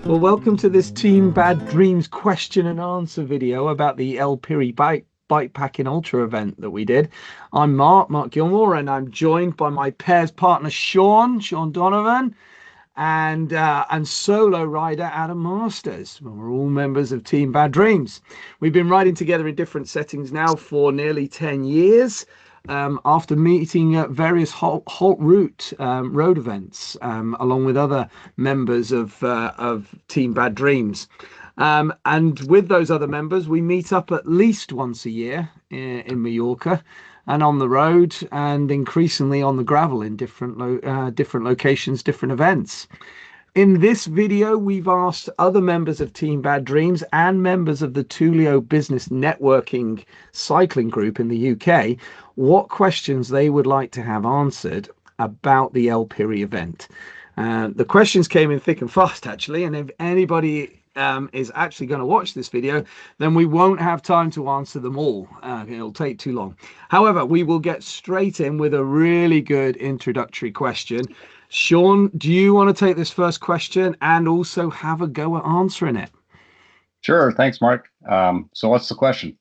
Well, welcome to this Team Bad Dreams question and answer video about the El Piri Bikepacking Ultra event that we did. I'm Mark Gilmore, and I'm joined by my pairs partner Sean Donovan, and solo rider Adam Masters. We're all members of Team Bad Dreams. We've been riding together in different settings now for nearly 10 years. After meeting at various halt route road events, along with other members of Team Bad Dreams. And with those other members, we meet up at least once a year in Mallorca and on the road, and increasingly on the gravel in different locations, different events. In this video, we've asked other members of Team Bad Dreams and members of the Tullio Business Networking Cycling Group in the UK what questions they would like to have answered about the El Piri event. The questions came in thick and fast, actually, and if anybody is actually going to watch this video, then we won't have time to answer them all. It'll take too long. However, we will get straight in with a really good introductory question. Sean, do you want to take this first question and also have a go at answering it? Sure. Thanks, Mark. So what's the question?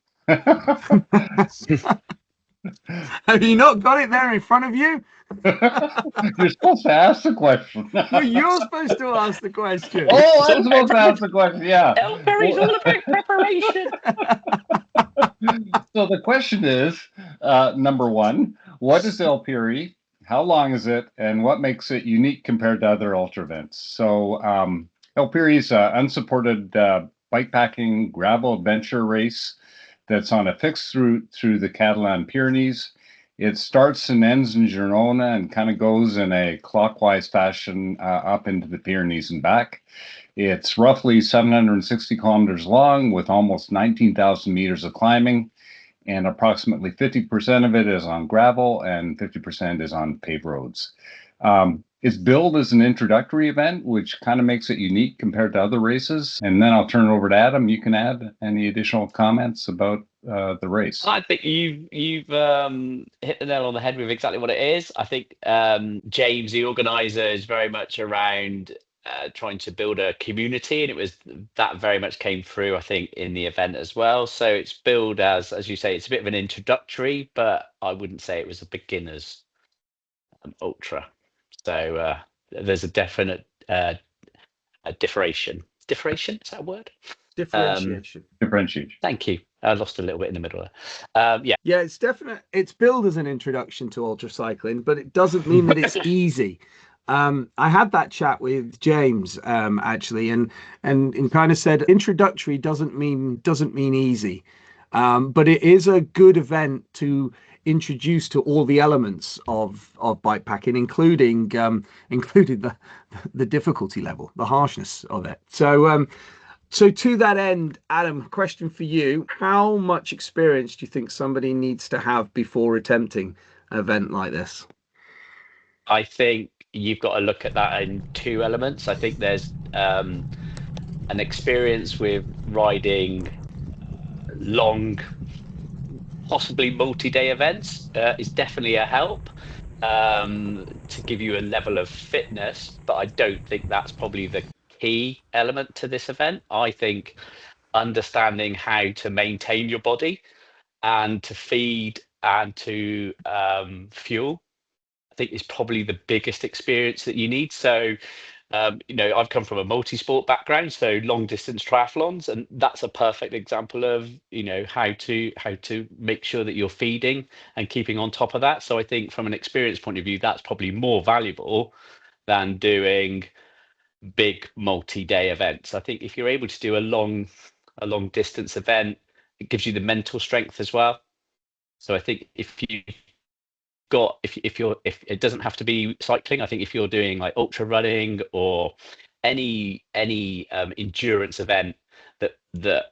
Have you not got it there in front of you? You're supposed to ask the question. Well, you're supposed to ask the question. Oh, I'm supposed to ask the question, yeah. El Piri's all about preparation. So the question is, number one, what is El Piri? How long is it? And what makes it unique compared to other ultra events? So El Piri is an unsupported bikepacking gravel adventure race that's on a fixed route through the Catalan Pyrenees. It starts and ends in Girona and kind of goes in a clockwise fashion up into the Pyrenees and back. It's roughly 760 kilometers long with almost 19,000 meters of climbing, and approximately 50% of it is on gravel and 50% is on paved roads. It's billed as an introductory event, which kind of makes it unique compared to other races. And then I'll turn it over to Adam. You can add any additional comments about the race. I think you've hit the nail on the head with exactly what it is. I think James, the organizer, is very much around trying to build a community, and it was that very much came through, I think, in the event as well. So it's billed as you say, it's a bit of an introductory, but I wouldn't say it was a beginner's ultra. So there's a definite differentiation. Differentiation, is that a word? Differentiation. Thank you. I lost a little bit in the middle there. Yeah, it's definite. It's billed as an introduction to ultra cycling, but it doesn't mean that it's easy. I had that chat with James actually, and kind of said introductory doesn't mean easy, but it is a good event to introduce to all the elements of bikepacking, including the difficulty level, the harshness of it. So to that end, Adam, question for you: how much experience do you think somebody needs to have before attempting an event like this? I think you've got to look at that in two elements. I think there's an experience with riding long, possibly multi-day events is definitely a help to give you a level of fitness, but I don't think that's probably the key element to this event. I think understanding how to maintain your body and to feed and to fuel, I think is probably the biggest experience that you need. So I've come from a multi-sport background, so long distance triathlons, and that's a perfect example of how to make sure that you're feeding and keeping on top of that. So I think from an experience point of view, that's probably more valuable than doing big multi-day events. I think if you're able to do a long distance event, it gives you the mental strength as well. So I think if it doesn't have to be cycling, I think if you're doing like ultra running or any endurance event that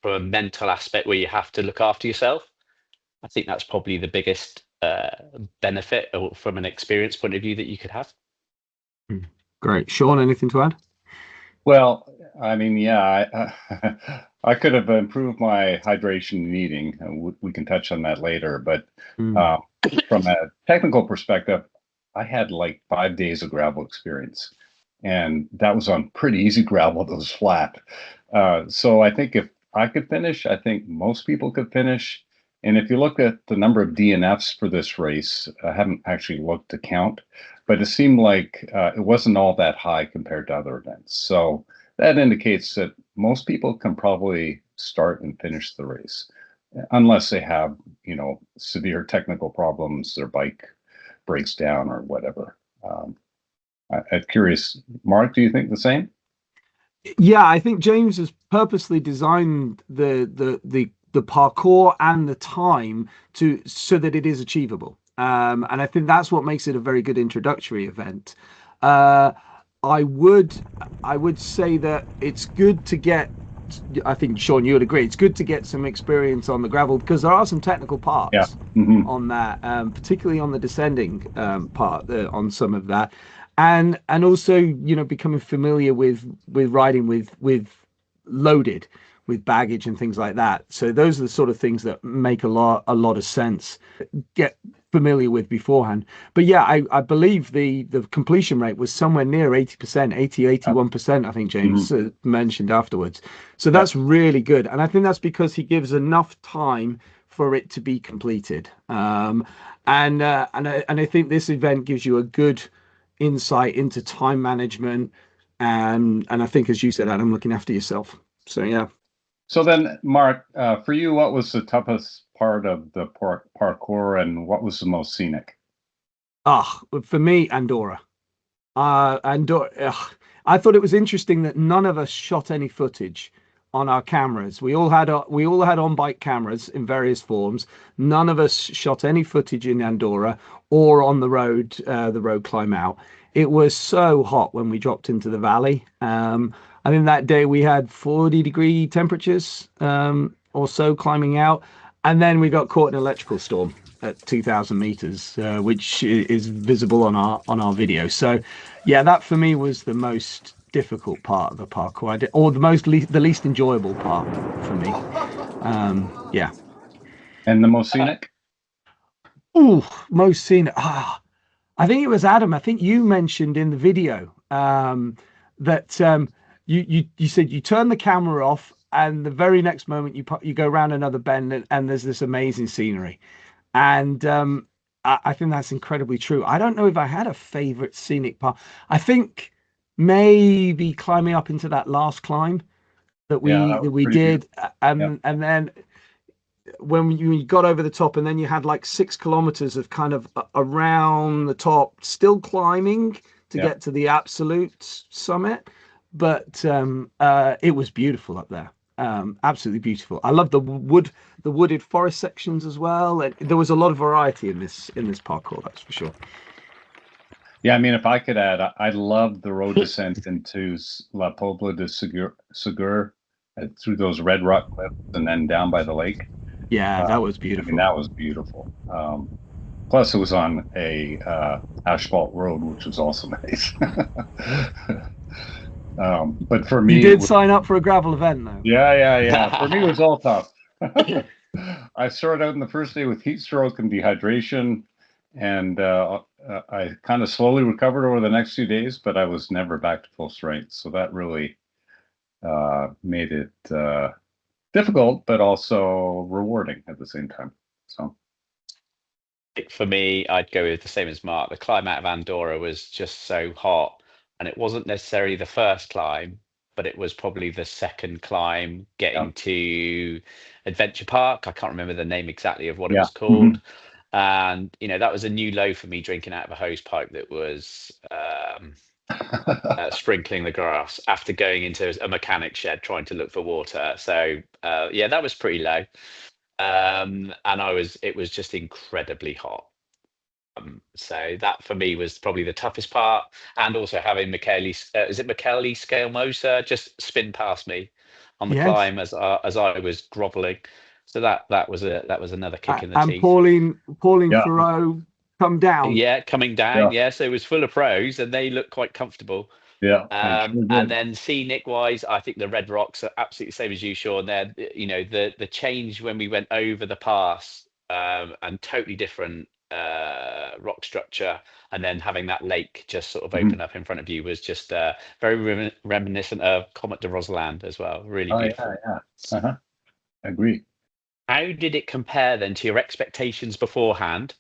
from a mental aspect where you have to look after yourself, I think that's probably the biggest benefit from an experience point of view that you could have. Great. Sean, anything to add? Well, I mean, yeah, I could have improved my hydration and eating. We can touch on that later. But from a technical perspective, I had like 5 days of gravel experience. and that was on pretty easy gravel that was flat. So I think if I could finish, I think most people could finish. And if you look at the number of DNFs for this race, I haven't actually looked to count, but it seemed like it wasn't all that high compared to other events. So that indicates that most people can probably start and finish the race, unless they have, severe technical problems, their bike breaks down or whatever. I'm curious, Mark, do you think the same? Yeah, I think James has purposely designed the parkour and the time so that it is achievable. And I think that's what makes it a very good introductory event. Uh, I would I would say that it's good to get. I think Sean, you would agree. It's good to get some experience on the gravel because there are some technical Yeah. parts Mm-hmm. on that, particularly on the descending part on some of that, and also becoming familiar with riding with loaded with baggage and things like that. So those are the sort of things that make a lot of sense. Get familiar with beforehand. But yeah, I believe the completion rate was somewhere near 80%, 81%, I think James mentioned afterwards. So Yeah. that's really good. And I think that's because he gives enough time for it to be completed. And I think this event gives you a good insight into time management. And I think, as you said, Adam, looking after yourself. So yeah. So then, Mark, for you, what was the toughest part of the parkour, and what was the most scenic? For me, Andorra. Andorra. I thought it was interesting that none of us shot any footage on our cameras. We all had on bike cameras in various forms. None of us shot any footage in Andorra or on the road climb out. It was so hot when we dropped into the valley. I think that day we had 40-degree temperatures or so climbing out, and then we got caught in an electrical storm at 2,000 meters, which is visible on our video. So, yeah, that for me was the most difficult part of the parkour, or the least enjoyable part for me. Yeah. And the most scenic? Ooh, most scenic. I think it was Adam. I think you mentioned in the video that you said you turn the camera off, and the very next moment you go around another bend, and there's this amazing scenery. And I think that's incredibly true. I don't know if I had a favorite scenic part. I think maybe climbing up into that last climb that Yeah, we that that was we pretty did, beautiful. Yeah. and then when you got over the top, and then you had like 6 kilometers of kind of around the top, still climbing to Yeah. get to the absolute summit. But it was beautiful up there. Absolutely beautiful. I love the wooded forest sections as well. And there was a lot of variety in this parkour, that's for sure. Yeah, I mean, if I could add, I love the road descent into La Pobla de Segur through those red rock cliffs and then down by the lake. Yeah, that was I mean, beautiful. that was beautiful. Plus, it was on a asphalt road, which was also nice. But for You me, it did was, sign up for a gravel event though. yeah. For me, it was all tough. I started out in the first day with heat stroke and dehydration, and I kind of slowly recovered over the next few days, but I was never back to full strength. So that really made it difficult, but also rewarding at the same time. So For me, I'd go with the same as Mark. The climb out of Andorra was just so hot, and it wasn't necessarily the first climb, but it was probably the second climb yeah, getting to Adventure Park. I can't remember the name exactly of what it yeah. was called. And that was a new low for me, drinking out of a hose pipe that was sprinkling the grass after going into a mechanic shed trying to look for water. So yeah, that was pretty low. And it was just incredibly hot. So that for me was probably the toughest part, and also having is it Michele Scalemosa just spin past me on the Yes. climb as I was groveling. So that was another kick in the And teeth. Pauline Yeah, Farrow come down. Yeah, coming down. yeah, Yeah, so it was full of pros, and they looked quite comfortable. yeah. It sure And did. then scenic wise, I think the Red Rocks are absolutely the same as you, Sean. The change when we went over the pass, and totally different rock structure, and then having that lake just sort of Mhm. open up in front of you was just very reminiscent of Comet de Roseland as well. Really Oh beautiful. yeah, yeah. Uh-huh. Agree. How did it compare then to your expectations beforehand?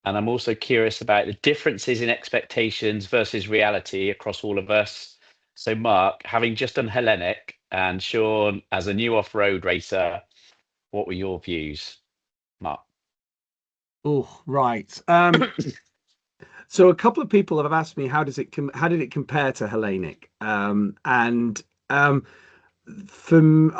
And I'm also curious about the differences in expectations versus reality across all of us. So, Mark, having just done Hellenic, and Sean, as a new off-road racer, what were your views, Mark? Oh, right. So a couple of people have asked me how did it compare to Hellenic? And from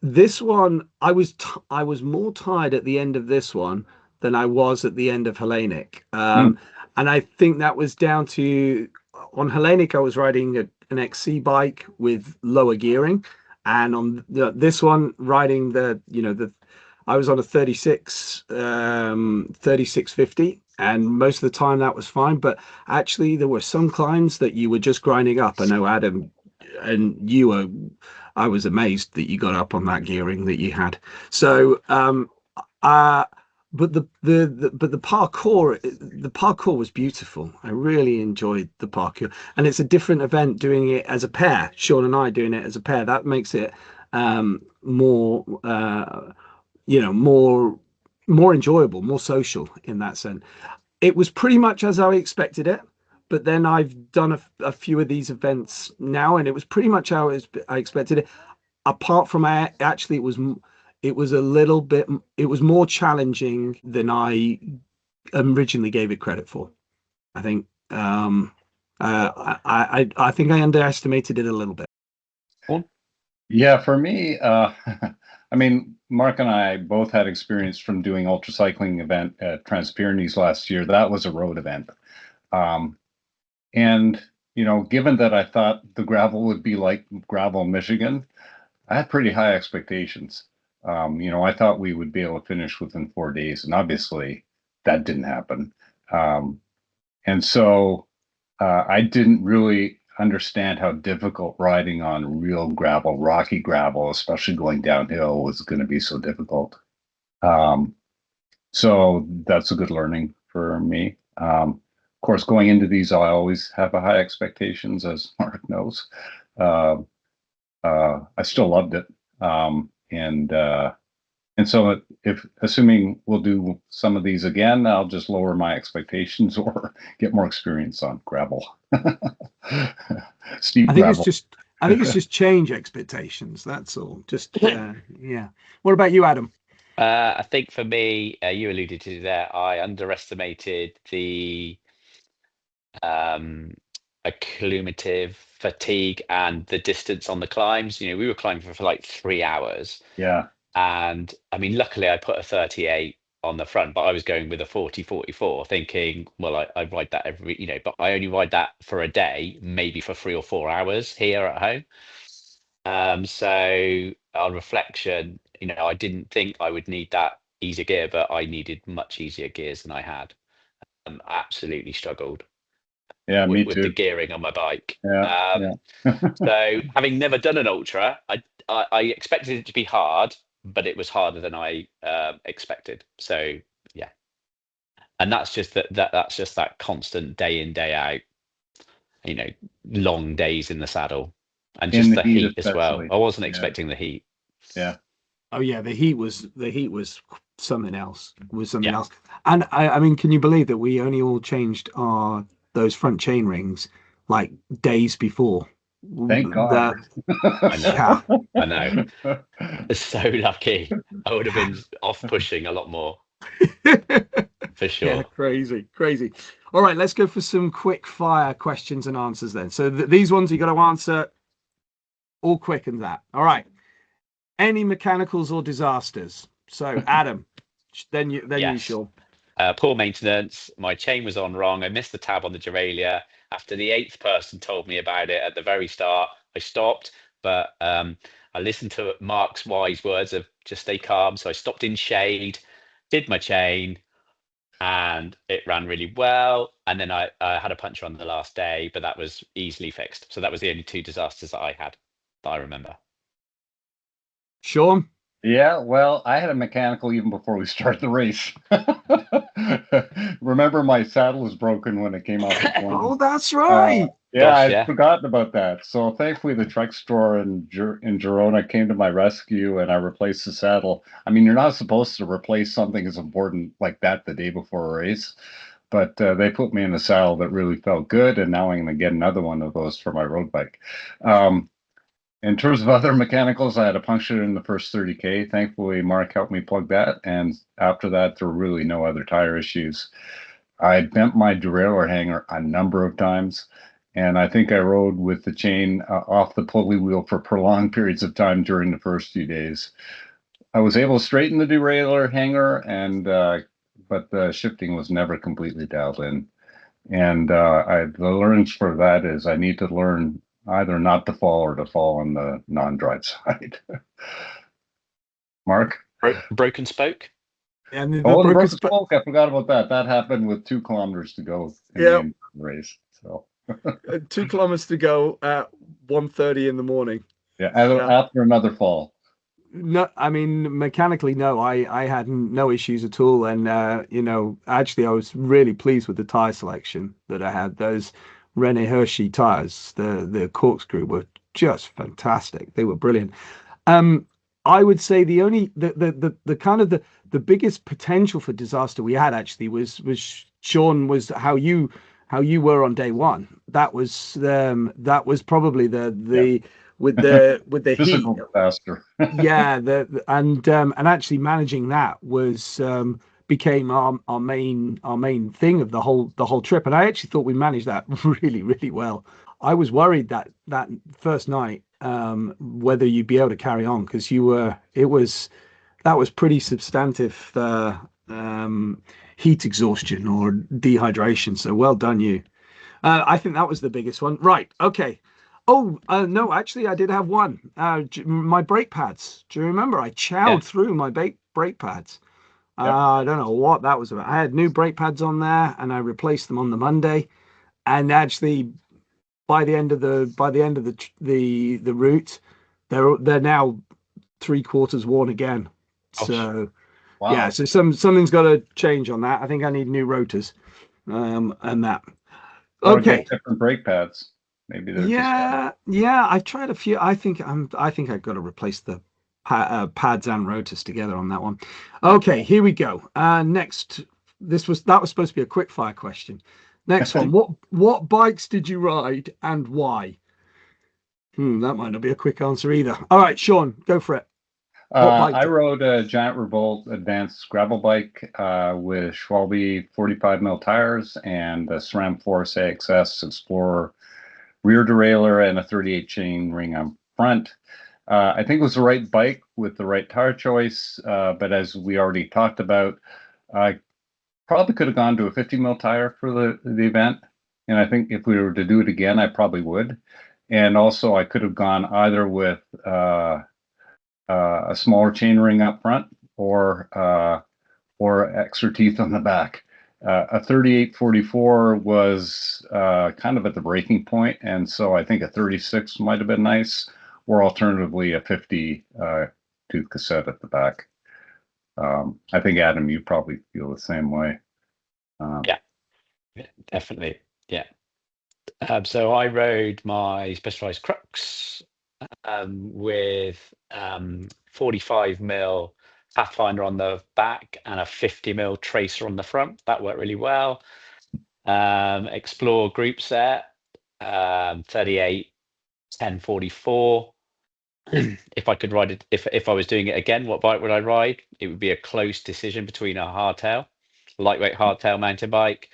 this one, I was more tired at the end of this one than I was at the end of Hellenic. Mm. And I think that was down to on Hellenic, I was riding an XC bike with lower gearing, and on this one, riding the I was on a 3650, and most of the time that was fine. But actually, there were some climbs that you were just grinding up. I know Adam and you were. I was amazed that you got up on that gearing that you had. So, uh, but the parkour was beautiful. I really enjoyed the parkour, and it's a different event doing it as a pair. Sean and I doing it as a pair. That makes it more more enjoyable, more social in that sense. It was pretty much as I expected it, but then I've done a few of these events now, and it was pretty much how I expected it. Apart from actually, it was a little bit, it was more challenging than I originally gave it credit for. I think I think I underestimated it a little bit. Yeah, for me, I mean, Mark and I both had experience from doing ultra cycling event at Transpyrenees last year. That was a road event. Um, and, given that I thought the gravel would be like gravel in Michigan, I had pretty high expectations. I thought we would be able to finish within 4 days, and obviously that didn't happen. Um, and so I didn't really understand how difficult riding on real gravel, rocky gravel, especially going downhill, was going to be so difficult. Um, so that's a good learning for me. Of course, going into these, I always have a high expectations, as Mark knows. Uh, I still loved it, and so if assuming we'll do some of these again, I'll just lower my expectations or get more experience on gravel. Steep I think it's gravel. just I think it's just change expectations. That's all. Just yeah. What about you, Adam? I think for me, you alluded to there, I underestimated the um, accumulative fatigue and the distance on the climbs. We were climbing for like 3 hours. Yeah. And I mean, luckily I put a 38 on the front, but I was going with a 40-44, thinking, well, I ride that but I only ride that for a day, maybe for 3 or 4 hours here at home. So on reflection, I didn't think I would need that easier gear, but I needed much easier gears than I had. Absolutely struggled Yeah, me with the too. gearing on my bike. Yeah. Yeah. So having never done an ultra, I expected it to be hard, but it was harder than I expected. So yeah, and that's just that's just that constant day in day out, you know, long days in the saddle, and In just the the heat heat as well. especially. I wasn't Yeah. expecting the heat. Yeah. Oh yeah, the heat was something else. Was something Yeah. else. And I mean, can you believe that we only all changed our those front chain rings like days before? Thank God. That I know. yeah. I know. So lucky. I would have been off pushing a lot more for Yeah, sure. crazy, crazy. All right, let's go for some quick fire questions and answers then. So these ones you got to answer all quick and that. All right. Any mechanicals or disasters? So Adam, then you Yes. Sean. Poor maintenance. My chain was on wrong. I missed the tab on the derailleur. After the eighth person told me about it at the very start, I stopped. But I listened to Mark's wise words of just stay calm. So I stopped in shade, did my chain, and it ran really well. And then I had a puncture on the last day, but that was easily fixed. So that was the only two disasters that I had that I remember. Sean. Yeah, well, I had a mechanical even before we started the race. Remember, my saddle was broken when it came off the plane. Oh, that's right. Yeah, Gosh, I'd yeah. forgotten about that. So thankfully, the truck store in Girona came to my rescue, and I replaced the saddle. I mean, you're not supposed to replace something as important like that the day before a race, but they put me in a saddle that really felt good, and now I'm going to get another one of those for my road bike. In terms of other mechanicals, I had a puncture in the first 30K. Thankfully, Mark helped me plug that. And after that, there were really no other tire issues. I bent my derailleur hanger a number of times. And I think I rode with the chain off the pulley wheel for prolonged periods of time during the first few days. I was able to straighten the derailleur hanger, and but the shifting was never completely dialed in. And the learnings for that is I need to learn either not to fall or to fall on the non-drive side. Mark? Broken spoke. And the Oh, the broken broken spoke. I forgot about that. That happened with 2 kilometers to go in yeah, the race. So 2 kilometers to go at 1:30 in the morning. yeah, Yeah. after another fall. No, I mean mechanically, no, I had no issues at all, and you know, actually, I was really pleased with the tire selection that I had. Those Rene Hershey tires, the corkscrew, were just fantastic. They were brilliant. Um, I would say the only the kind of the biggest potential for disaster we had actually was Sean, was how you were on day one. That was probably Yeah. the with the heat. Physical disaster. Yeah, and actually managing that was became our main thing of the whole trip, and I actually thought we managed that really well. I was worried that first night whether you'd be able to carry on, because that was pretty substantive heat exhaustion or dehydration. So well done you. I think that was the biggest one. Right. Okay. Oh, no, actually, I did have one. My brake pads. Do you remember? I Yeah. chowed through my brake pads. Yep. I don't know what that was about. I had new brake pads on there, and I replaced them on the Monday. And actually, by the end of the route, they're now 3/4 worn again. Gosh. So yeah, Wow. so something's got to change on that. I think I need new rotors, and that. Or get Okay. different brake pads. Maybe they're just Yeah, I've tried a few. I think I've got to replace the pads and rotors together on that one. Okay, here we go. Next, that was supposed to be a quick fire question. Next one. What bikes did you ride and why? That might not be a quick answer either. All right, Sean, go for it. What bike? I rode a Giant Revolt advanced gravel bike with Schwalbe 45 mil tires and a SRAM Force AXS Explorer rear derailleur and a 38 chain ring on front. I think it was the right bike with the right tire choice, but as we already talked about, I probably could have gone to a 50 mil tire for the event. And I think if we were to do it again, I probably would. And also, I could have gone either with a smaller chain ring up front or extra teeth on the back. A 3844 was kind of at the breaking point, and so I think a 36 might have been nice, or alternatively a 50 tooth cassette at the back. I think Adam, you probably feel the same way. Yeah, definitely. Yeah. So I rode my Specialized Crux with 45 mil Pathfinder on the back and a 50 mil Tracer on the front. That worked really well. Explore group set 38 1044. If I could ride it, if I was doing it again, what bike would I ride? It would be a close decision between a hardtail, lightweight hardtail mountain bike,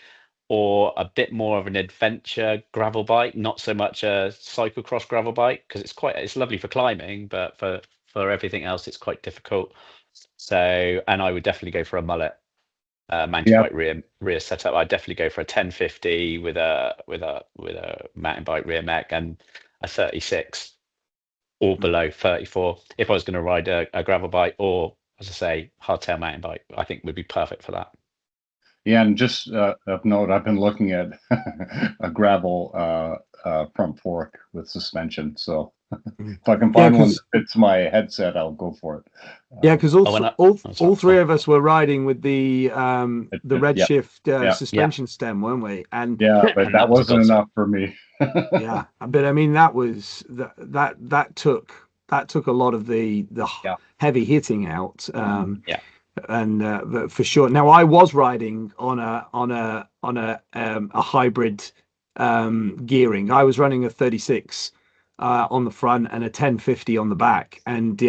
or a bit more of an adventure gravel bike, not so much a cyclocross gravel bike, because it's lovely for climbing, but for everything else, it's quite difficult. So, and I would definitely go for a mullet mountain Yeah, bike rear setup. I'd definitely go for a 1050 with a mountain bike rear mech and a 36 or below 34. If I was going to ride a gravel bike or, as I say, hardtail mountain bike, I think would be perfect for that. yeah, and just of note, I've been looking at a gravel front fork with suspension, so If I can find one that fits my headset, I'll go for it. Yeah, because all three of us were riding with the Redshift suspension stem, weren't we? And yeah, but that wasn't enough for me. Yeah, but I mean that took a lot of the heavy hitting out. And for sure. Now I was riding on a hybrid gearing. I was running a 36 on the front and a 1050 on the back, and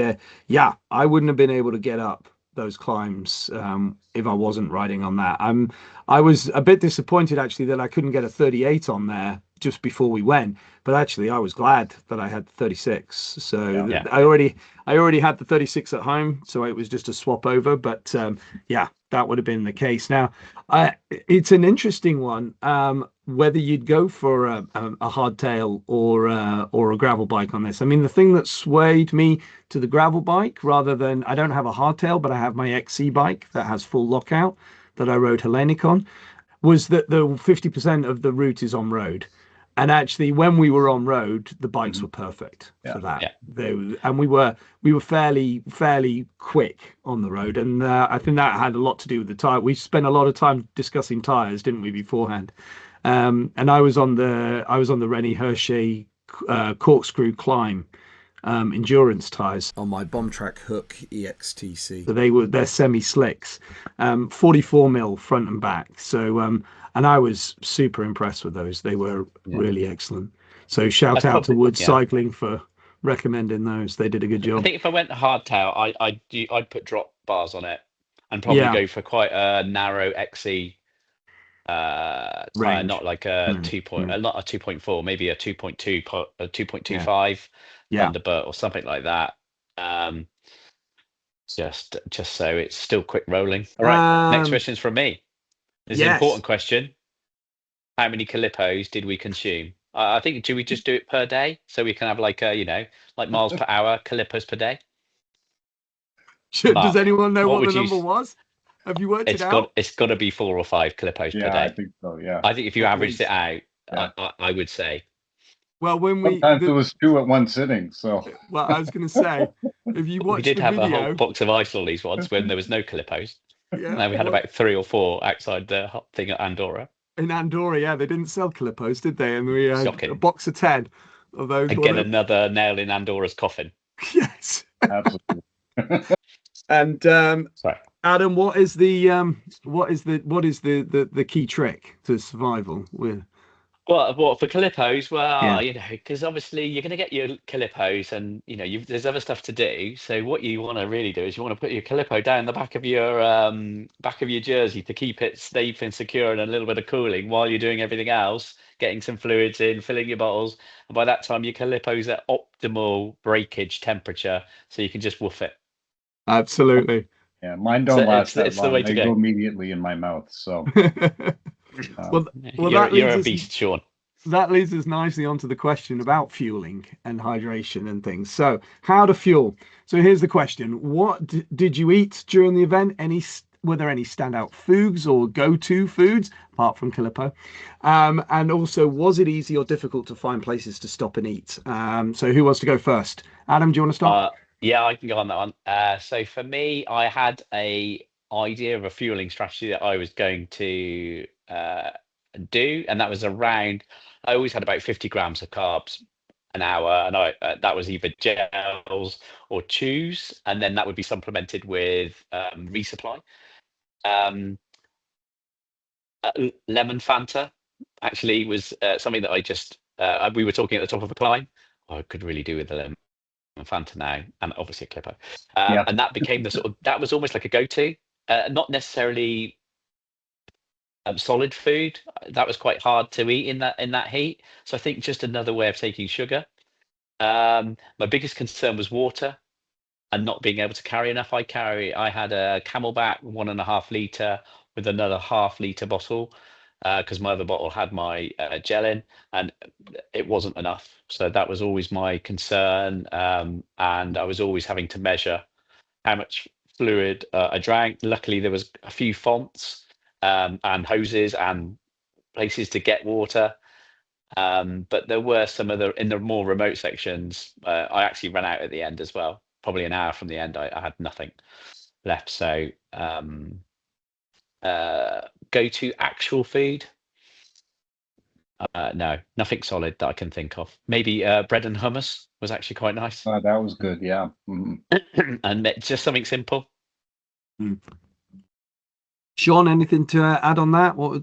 I wouldn't have been able to get up those climbs if I wasn't riding on that. I was a bit disappointed actually that I couldn't get a 38 on there just before we went, but actually I was glad that I had 36. So I already had the 36 at home, so it was just a swap over. But that would have been the case. Now it's an interesting one, whether you'd go for a hardtail or a gravel bike on this. I mean, the thing that swayed me to the gravel bike, rather than, I don't have a hardtail, but I have my XC bike that has full lockout that I rode Hellenic on, was that the 50% of the route is on road. And actually, when we were on road, the bikes were perfect for that. And we were fairly quick on the road, and I think that had a lot to do with the tire. We spent a lot of time discussing tires, didn't we, beforehand? And I was on the Rennie Hershey corkscrew climb endurance tires on my Bomb Track Hook EXTC. So they're semi slicks, 44 mil front and back. So and I was super impressed with those. They were really excellent. So shout out to Wood Cycling for recommending those. They did a good job. I think if I went hardtail, I'd put drop bars on it and probably go for quite a narrow XC tire, not like a not a 2.4, maybe a 2.2, a 2.25 Thunderbird or something like that. Just so it's still quick rolling. All right, next question is from me. This is an important question. How many Calippos did we consume? I think, do we just do it per day? So we can have like like miles per hour, Calippos per day? Does anyone know what the number was? Have you worked it out? It's got to be 4 or 5 Calippos per day. I think so, yeah. I think if you averaged it out, I would say. Well, sometimes it was 2 at one sitting. So well, I was going to say, if you watched we did have a whole box of ice lollies once when there was no Calippos. Now we had about 3 or 4 outside the thing at Andorra. In Andorra, they didn't sell Calippos, did they? And we had a box of 10 of those. Again, another nail in Andorra's coffin. Yes, absolutely. And sorry, Adam, what is the key trick to survival with? Well, for Calippos, because obviously you're going to get your Calippos, and there's other stuff to do. So what you want to really do is you want to put your Calippo down the back of your jersey to keep it safe and secure and a little bit of cooling while you're doing everything else, getting some fluids in, filling your bottles, and by that time your Calippo's at optimal breakage temperature, so you can just woof it. Absolutely. Yeah, mine don't last that long. They go immediately in my mouth. So. You're a beast, Sean. That leads us nicely onto the question about fueling and hydration and things. So, how to fuel? So, here's the question: what did you eat during the event? Were there any standout foods or go-to foods apart from Calippo? And also, was it easy or difficult to find places to stop and eat? So, who wants to go first? Adam, do you want to start? Yeah, I can go on that one. So for me, I had a idea of a fueling strategy that I was going to do, and that was I always had about 50 grams of carbs an hour, and that was either gels or chews, and then that would be supplemented with resupply. Lemon Fanta actually was something that I just we were talking at the top of a climb. I could really do with the lemon Fanta now, and obviously a Clipper, and that became that was almost like a go-to, not necessarily solid food. That was quite hard to eat in that heat, so I think just another way of taking sugar. My biggest concern was water and not being able to carry enough. I had a Camelback 1.5 litre with another 0.5 litre bottle, because my other bottle had my gel in, and it wasn't enough. So that was always my concern, and I was always having to measure how much fluid I drank. Luckily, there was a few fonts and hoses and places to get water, But there were some other in the more remote sections. I actually ran out at the end as well. Probably an hour from the end, I had nothing left. So go to actual food. No, nothing solid that I can think of. Maybe bread and hummus was actually quite nice. That was good. Yeah. Mhm. And just something simple. Sean, anything to add on that? What?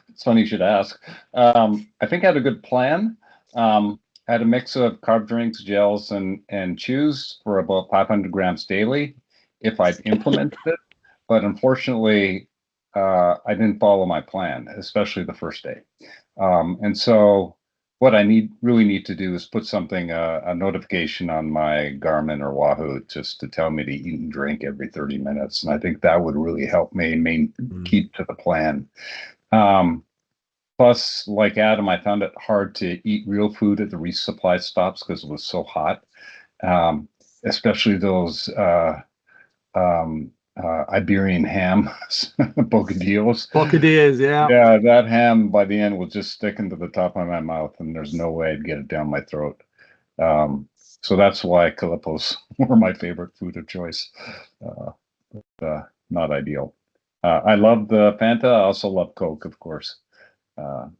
It's funny you should ask. I think I had a good plan. I had a mix of carb drinks, gels, and chews for about 500 grams daily if I'd implemented it. But unfortunately, I didn't follow my plan, especially the first day. And so what I really need to do is put something, a notification on my Garmin or Wahoo just to tell me to eat and drink every 30 minutes. And I think that would really help me keep to the plan. Plus, like Adam, I found it hard to eat real food at the resupply stops because it was so hot, especially those Iberian ham bocadillos. Bocadillos, yeah. Yeah, that ham by the end was just sticking to the top of my mouth, and there's no way I'd get it down my throat. So that's why Calippos were my favorite food of choice. Not ideal. I love the Fanta. I also love Coke, of course.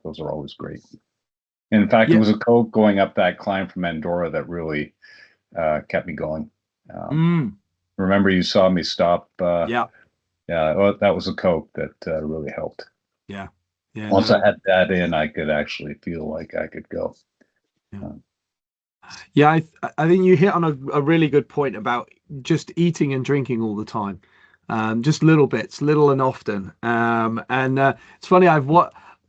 Those are always great. And in fact, it was a Coke going up that climb from Andorra that really kept me going. Remember, you saw me stop. Yeah, well, that was a Coke that really helped. Yeah. Once I had that in, I could actually feel like I could go. I think you hit on a really good point about just eating and drinking all the time, just little bits, little and often. And it's funny,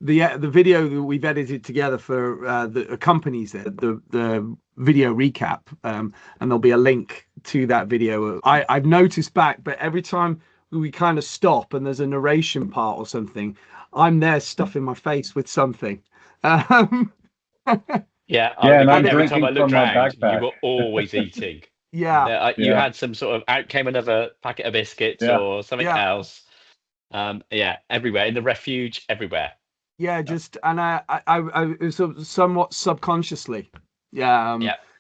the video that we've edited together for the accompanies the video recap, and there'll be a link to that video. I've noticed back, but every time we kind of stop and there's a narration part or something, I'm there stuffing my face with something. Yeah, and I'm every drinking time I looked from my around, you backpack. were always eating. Yeah. You had some sort of, out came another packet of biscuits or something else. Everywhere in the refuge, everywhere. Yeah, just and I somewhat subconsciously.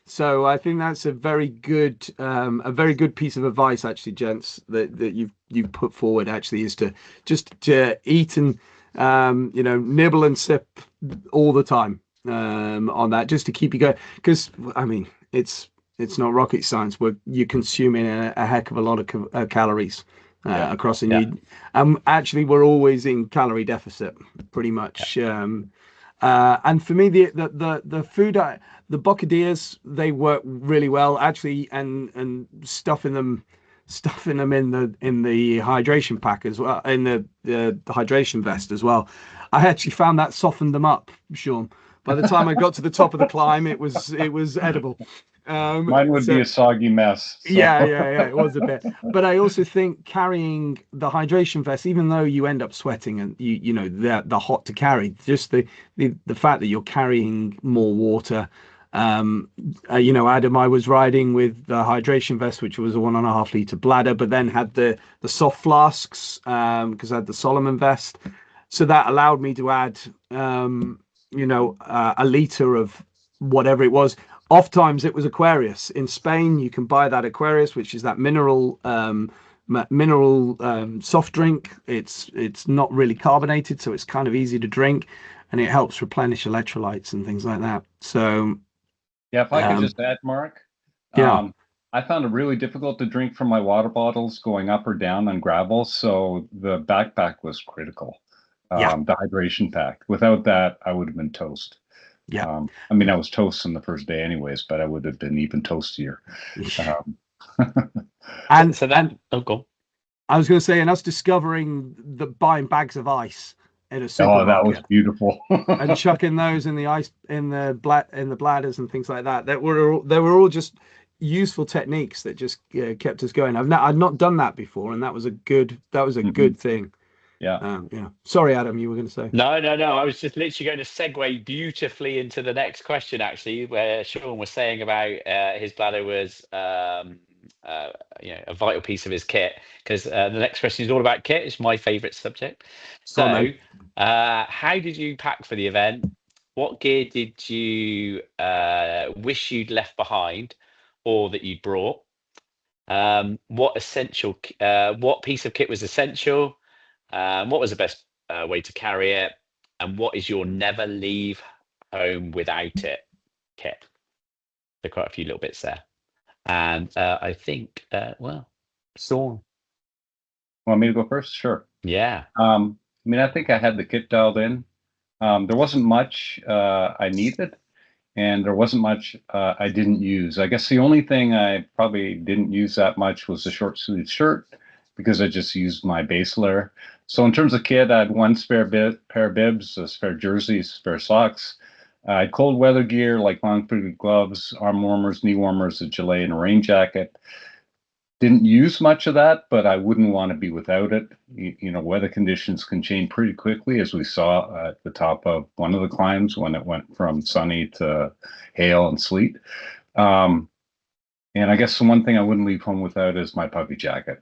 So I think that's a very good piece of advice, actually, gents, that you've put forward. Actually, is to eat and nibble and sip all the time on that, just to keep you going. Because I mean, it's not rocket science. You're consuming a heck of a lot of calories across, and actually we're always in calorie deficit, pretty much. And for me, the food, the bocadillas, they work really well, actually, and stuffing them in the hydration pack as well, in the hydration vest as well. I actually found that softened them up, Sean. By the time I got to the top of the climb, it was edible. Mine would be a soggy mess. So. Yeah, it was a bit. But I also think carrying the hydration vest, even though you end up sweating and you know the hot to carry, just the fact that you're carrying more water. Adam, I was riding with the hydration vest, which was a 1.5 liter bladder, but then had the soft flasks because I had the Solomon vest, so that allowed me to add a liter of whatever it was. Oft times it was Aquarius. In Spain, you can buy that Aquarius, which is that mineral soft drink. It's not really carbonated, so it's kind of easy to drink, and it helps replenish electrolytes and things like that. So if I could just add, Mark. I found it really difficult to drink from my water bottles going up or down on gravel, so the backpack was critical. The hydration pack. Without that, I would have been toast. I mean, I was toast on the first day anyways, but I would have been even toastier. I was going to say, and us discovering buying bags of ice in a supermarket. Oh, that was beautiful. And chucking those in the ice in the bladders and things like that. They were all just useful techniques that just kept us going. I've not done that before, and that was a good good thing. Sorry, Adam, you were going to say. No. I was just literally going to segue beautifully into the next question, actually, where Sean was saying about his bladder was a vital piece of his kit, because the next question is all about kit. It's my favorite subject. Go on, So then. how did you pack for the event? What gear did you wish you'd left behind or that you'd brought? What piece of kit was essential? What was the best way to carry it? And what is your never leave home without it kit? So quite a few little bits there. And I think, Sean. Want me to go first? Sure. Yeah. I mean, I think I had the kit dialed in. There wasn't much I needed, and there wasn't much I didn't use. I guess the only thing I probably didn't use that much was the short sleeve shirt, because I just used my base layer. So in terms of kit, I had one spare pair of bibs, a spare jersey, spare socks. I had cold weather gear like long fitted gloves, arm warmers, knee warmers, a gilet, and a rain jacket. Didn't use much of that, but I wouldn't want to be without it. Weather conditions can change pretty quickly, as we saw at the top of one of the climbs when it went from sunny to hail and sleet. And I guess the one thing I wouldn't leave home without is my puffy jacket.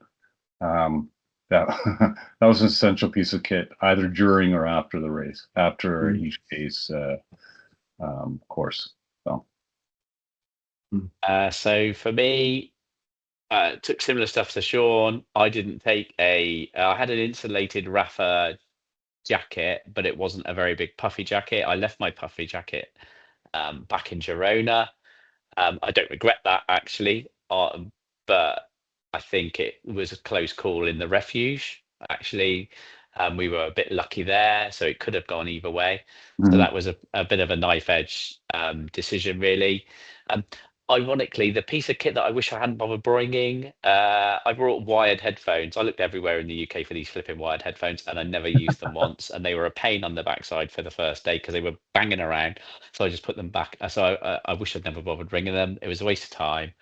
That that was an essential piece of kit, either during or after the race, after each day's course. So for me, took similar stuff to Sean. I didn't take I had an insulated Rafa jacket, but it wasn't a very big puffy jacket. I left my puffy jacket back in Girona. I don't regret that, actually, but I think it was a close call in the refuge. Actually, we were a bit lucky there, so it could have gone either way. So that was a bit of a knife edge decision, really. Ironically, the piece of kit that I wish I hadn't bothered bringing, I brought wired headphones. I looked everywhere in the UK for these flipping wired headphones, and I never used them once. And they were a pain on the backside for the first day because they were banging around. So I just put them back. So I wish I'd never bothered bringing them. It was a waste of time.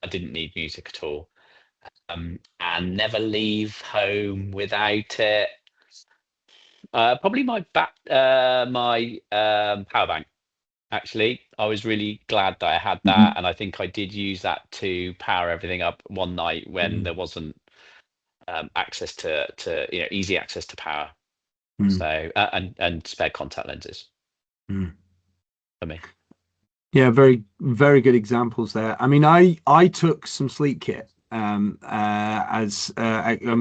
I didn't need music at all. And never leave home without it. Probably my power bank. Actually, I was really glad that I had that, and I think I did use that to power everything up one night when there wasn't access to easy access to power. So and spare contact lenses for me. Yeah, very, very good examples there. I mean, I took some sleep kit. I mean,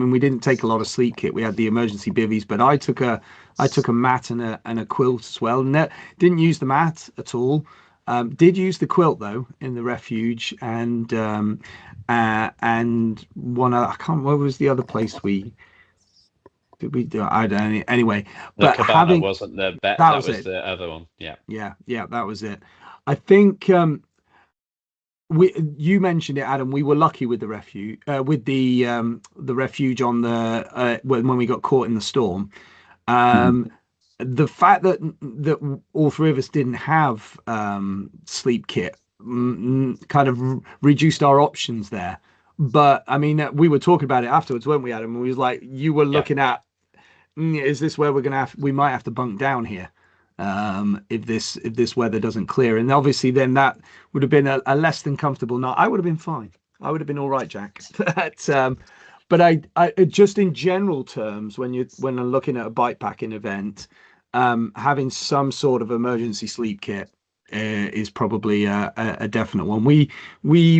we didn't take a lot of sleep kit. We had the emergency bivvies, but I took a mat and a quilt as well. Didn't use the mat at all. Did use the quilt though in the refuge, and one other, I can't. What was the other place we did we do? I don't know. Anyway, The but cabana wasn't the bet. That was the other one. Yeah. Yeah, that was it. I think you mentioned it, Adam. We were lucky with the refuge, with the refuge on the when we got caught in the storm. The fact that all three of us didn't have sleep kit kind of reduced our options there. But I mean, we were talking about it afterwards, weren't we, Adam? We was like, you were looking at, is this where we might have to bunk down here? If this weather doesn't clear, and obviously then that would have been a less than comfortable night. I would have been fine. I would have been all right, Jack. But I just in general terms, when I'm looking at a bikepacking event, having some sort of emergency sleep kit is probably a definite one. We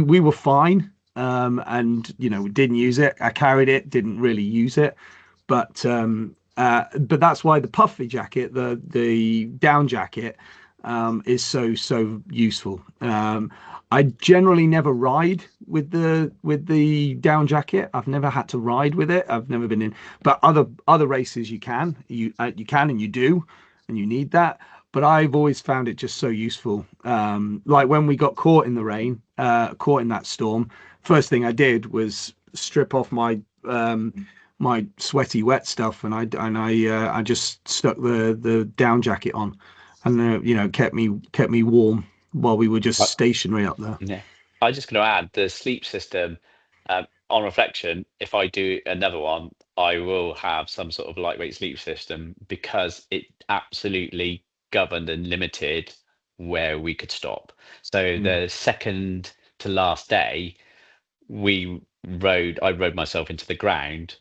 were fine, and didn't use it. I carried it, didn't really use it, but that's why the puffy jacket, the down jacket, is so useful. I generally never ride with the down jacket. I've never had to ride with it. I've never been in, but other races you can and you do, and you need that. But I've always found it just so useful. Like when we got caught in the rain, caught in that storm, first thing I did was strip off my sweaty wet stuff, and I just stuck the down jacket on, and kept me warm while we were just stationary up there. Yeah, I'm just going to add the sleep system. On reflection, if I do another one, I will have some sort of lightweight sleep system, because it absolutely governed and limited where we could stop. So the second to last day, I rode myself into the ground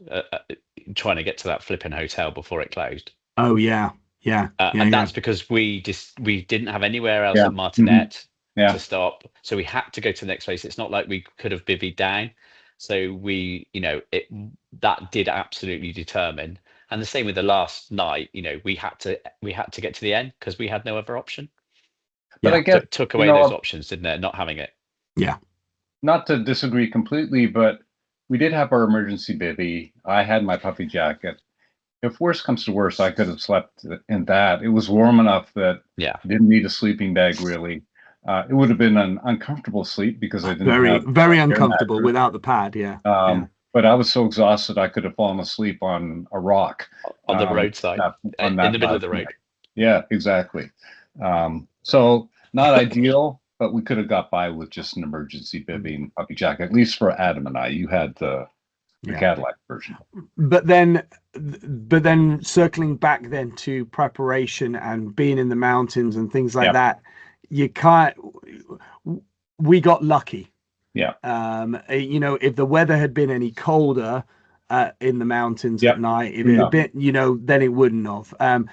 trying to get to that flipping hotel before it closed. Oh yeah, yeah, And that's because we didn't have anywhere else Yeah. at Martinet Yeah. to stop, so we had to go to the next place. It's not like we could have bivvied down, so we, that did absolutely determine. And the same with the last night, we had to get to the end because we had no other option. But I guess, Took away those options, didn't it? Not having it. Yeah. Not to disagree completely, but we did have our emergency bivvy. I had my puffy jacket. If worse comes to worse, I could have slept in that. It was warm enough that I didn't need a sleeping bag, really. It would have been an uncomfortable sleep because I didn't have very uncomfortable without the pad. Yeah. But I was so exhausted I could have fallen asleep on a rock on the roadside, in the middle of the road. Yeah, exactly. So not ideal, but we could have got by with just an emergency bivvy and puppy jacket, at least for Adam and I. You had the Cadillac version. But then circling back then to preparation and being in the mountains and things like that, we got lucky. Yeah. If the weather had been any colder in the mountains at night, if it had been, then it wouldn't have. And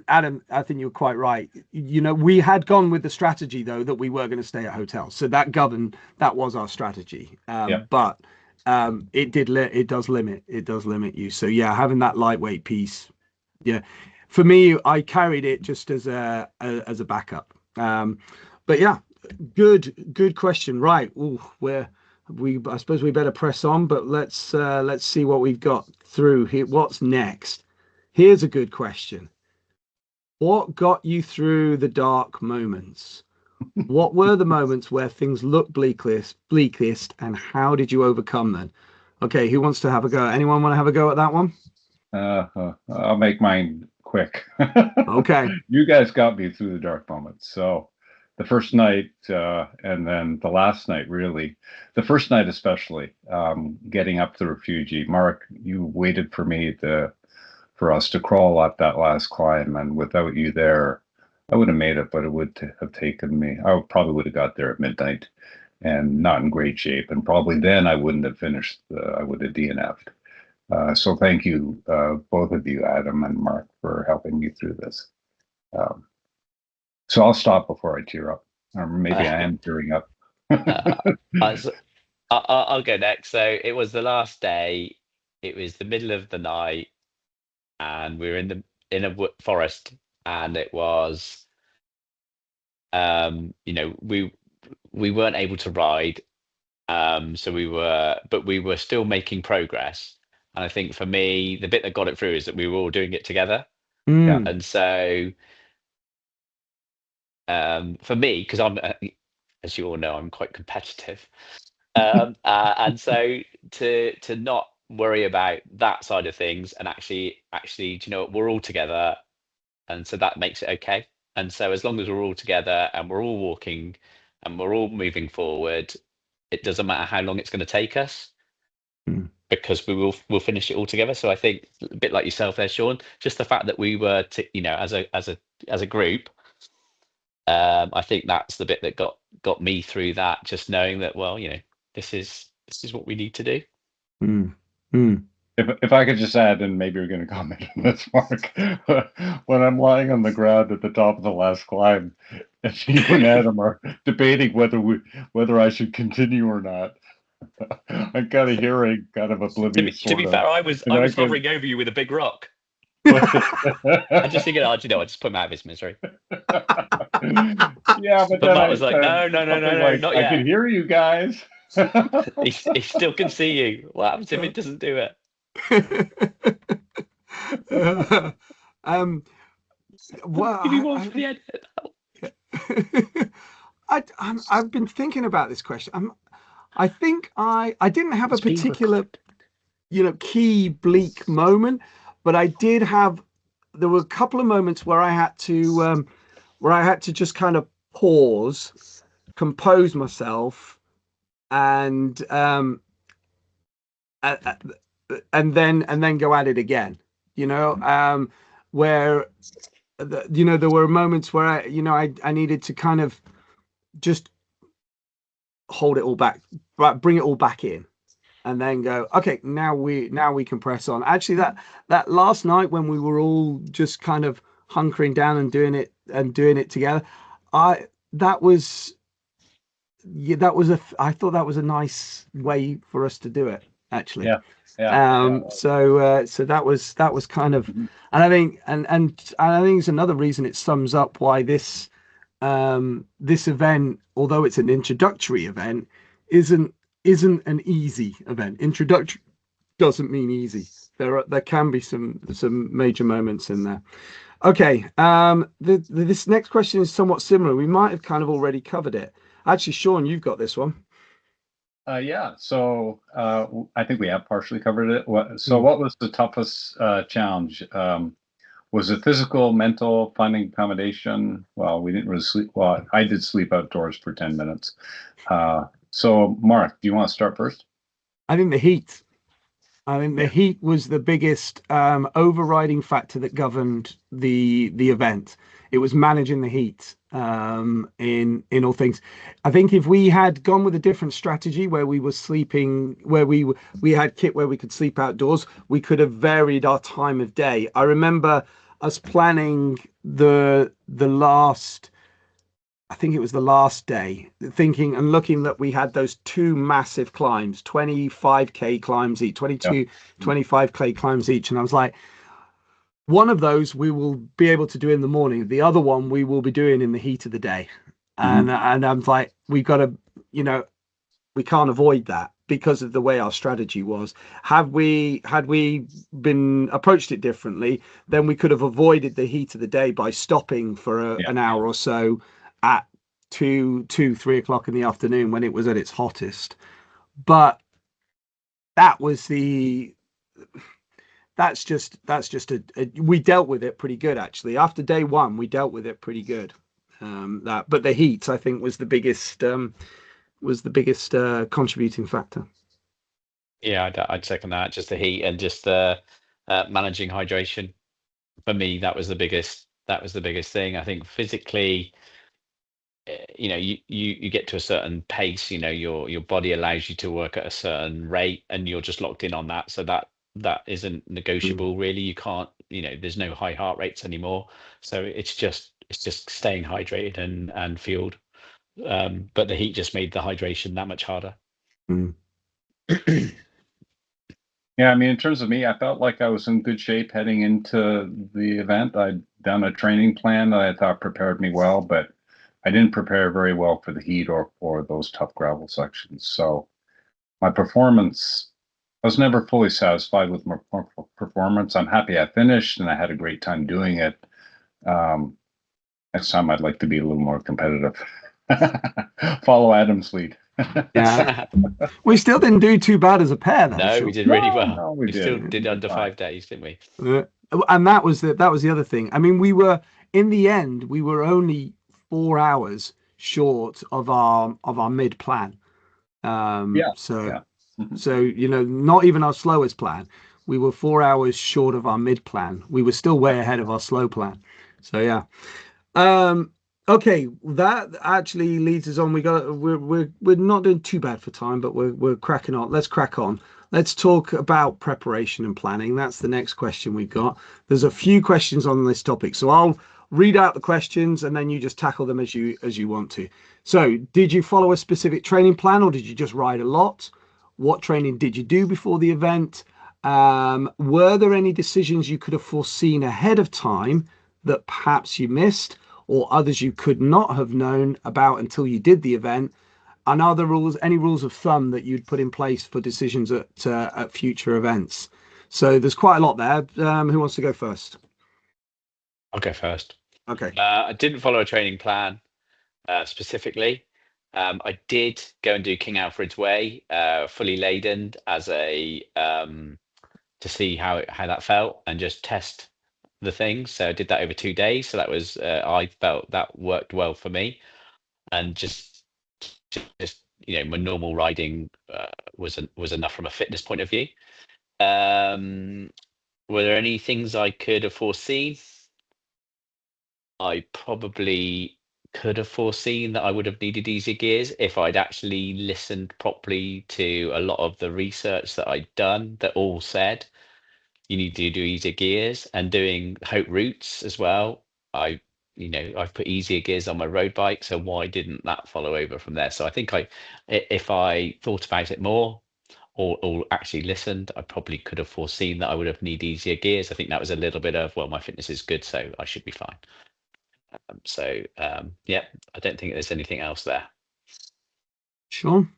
Adam, I think you're quite right. We had gone with the strategy though that we were going to stay at hotels, so that was our strategy. But it does limit you. So yeah, having that lightweight piece, for me, I carried it just as a backup. But yeah, good question. Right. I suppose we better press on, but let's see what we've got through here. What's next? Here's a good question. What got you through the dark moments? What were the moments where things looked bleakest, and how did you overcome them? Okay, who wants to have a go? Anyone want to have a go at that one? I'll make mine quick. Okay. You guys got me through the dark moments. So the first night and then the last night, really. The first night especially, getting up the Refugee. Mark, you waited for me for us to crawl up that last climb, and without you there, I would have made it, but it would have taken me. I probably would have got there at midnight and not in great shape. And probably then I wouldn't have finished. I would have DNF'd. So thank you, both of you, Adam and Mark, for helping me through this. So I'll stop before I tear up. Or maybe I am tearing up. I'll go next. So it was the last day. It was the middle of the night, and we were in a forest, and it was, we weren't able to ride, so we were still making progress. And I think for me, the bit that got it through is that we were all doing it together. And so for me, because I'm, as you all know, I'm quite competitive, and so to not worry about that side of things, and actually, we're all together, and so that makes it okay. And so as long as we're all together and we're all walking and we're all moving forward, it doesn't matter how long it's going to take us, because we'll finish it all together. So I think a bit like yourself there, Sean, just the fact that we were as a group, I think that's the bit that got me through that, just knowing that, well, this is what we need to do. If I could just add, and maybe you're going to comment on this, Mark, when I'm lying on the ground at the top of the last climb, and you and Adam are debating whether I should continue or not, I'm kind of hearing, kind of oblivious. To be fair, I was hovering over you with a big rock. I just thinking, I just put him out of his misery. Yeah, but then Matt was like, no, not yet. I can hear you guys. He still can see you. What happens if it doesn't do it? Well, give me one for the edit. I've been thinking about this question. I think I didn't have a particular, key bleak moment, but I did have. There were a couple of moments where I had to just kind of pause, compose myself, and then go at it again. Where there were moments where I needed to kind of just hold it all back, but bring it all back in, and then go, okay, now we can press on. Actually, that last night when we were all just kind of hunkering down and doing it together, that was I thought that was a nice way for us to do it, actually. So that was kind of, and I think it's another reason it sums up why this event, although it's an introductory event, isn't an easy event. Introductory doesn't mean easy. There can be some major moments in there. Okay, this next question is somewhat similar. We might have kind of already covered it. Actually, Sean, you've got this one. Yeah, so I think we have partially covered it. What was the toughest challenge? Was it physical, mental, finding accommodation? Well, we didn't really sleep. Well, I did sleep outdoors for 10 minutes. So, Mark, do you want to start first? I think the heat. The heat was the biggest overriding factor that governed the event. It was managing the heat in all things. I think if we had gone with a different strategy where we were sleeping, where we had kit where we could sleep outdoors, we could have varied our time of day. I remember us planning the last, I think it was the last day, thinking and looking that we had those two massive climbs, 25k climbs each, 25k climbs each. And I was like, one of those we will be able to do in the morning. The other one we will be doing in the heat of the day. And I'm like, we've got to, we can't avoid that because of the way our strategy was. Had we been approached it differently, then we could have avoided the heat of the day by stopping for an hour or so at 3 o'clock in the afternoon when it was at its hottest. But that's just we dealt with it pretty good, actually. After day one, we dealt with it pretty good. But the heat, I think, was the biggest contributing factor. Yeah, I'd second that. Just the heat and just managing hydration. For me, that was the biggest thing. I think physically, you get to a certain pace, your body allows you to work at a certain rate and you're just locked in on that. So that isn't negotiable, really. You can't, there's no high heart rates anymore. So it's just staying hydrated and fueled. But the heat just made the hydration that much harder. Yeah, I mean, in terms of me, I felt like I was in good shape heading into the event. I'd done a training plan that I thought prepared me well, but I didn't prepare very well for the heat or for those tough gravel sections. So my performance, I was never fully satisfied with my performance. I'm happy I finished and I had a great time doing it. Next time I'd like to be a little more competitive. Follow Adam's lead. Yeah, we still didn't do too bad as a pair, though. No, we did really well. No, we still did under 5 days, didn't we? And that was the other thing. I mean, we were in the end, we were only 4 hours short of our mid plan. So not even our slowest plan. We were 4 hours short of our mid plan. We were still way ahead of our slow plan. So yeah. Okay, that actually leads us on. We're not doing too bad for time, but we're cracking on. Let's crack on. Let's talk about preparation and planning. That's the next question we've got. There's a few questions on this topic, so I'll read out the questions and then you just tackle them as you want to. So, did you follow a specific training plan or did you just ride a lot? What training did you do before the event? Were there any decisions you could have foreseen ahead of time that perhaps you missed, or others you could not have known about until you did the event? And are there any rules of thumb that you'd put in place for decisions at future events? So there's quite a lot there. Who wants to go first? I'll go first. Okay. I didn't follow a training plan specifically. I did go and do King Alfred's Way, fully laden as a to see how that felt and just test the things. So I did that over 2 days. So that was I felt that worked well for me, and just my normal riding was enough from a fitness point of view. Were there any things I could have foreseen? I probably could have foreseen that I would have needed easier gears if I'd actually listened properly to a lot of the research that I'd done that all said you need to do easier gears, and doing Hope routes as well. I've put easier gears on my road bike, so why didn't that follow over from there? So I think if I thought about it more or actually listened, I probably could have foreseen that I would have need easier gears. I think that was a little bit of, well, my fitness is good, so I should be fine. Yeah, I don't think there's anything else there. Sean?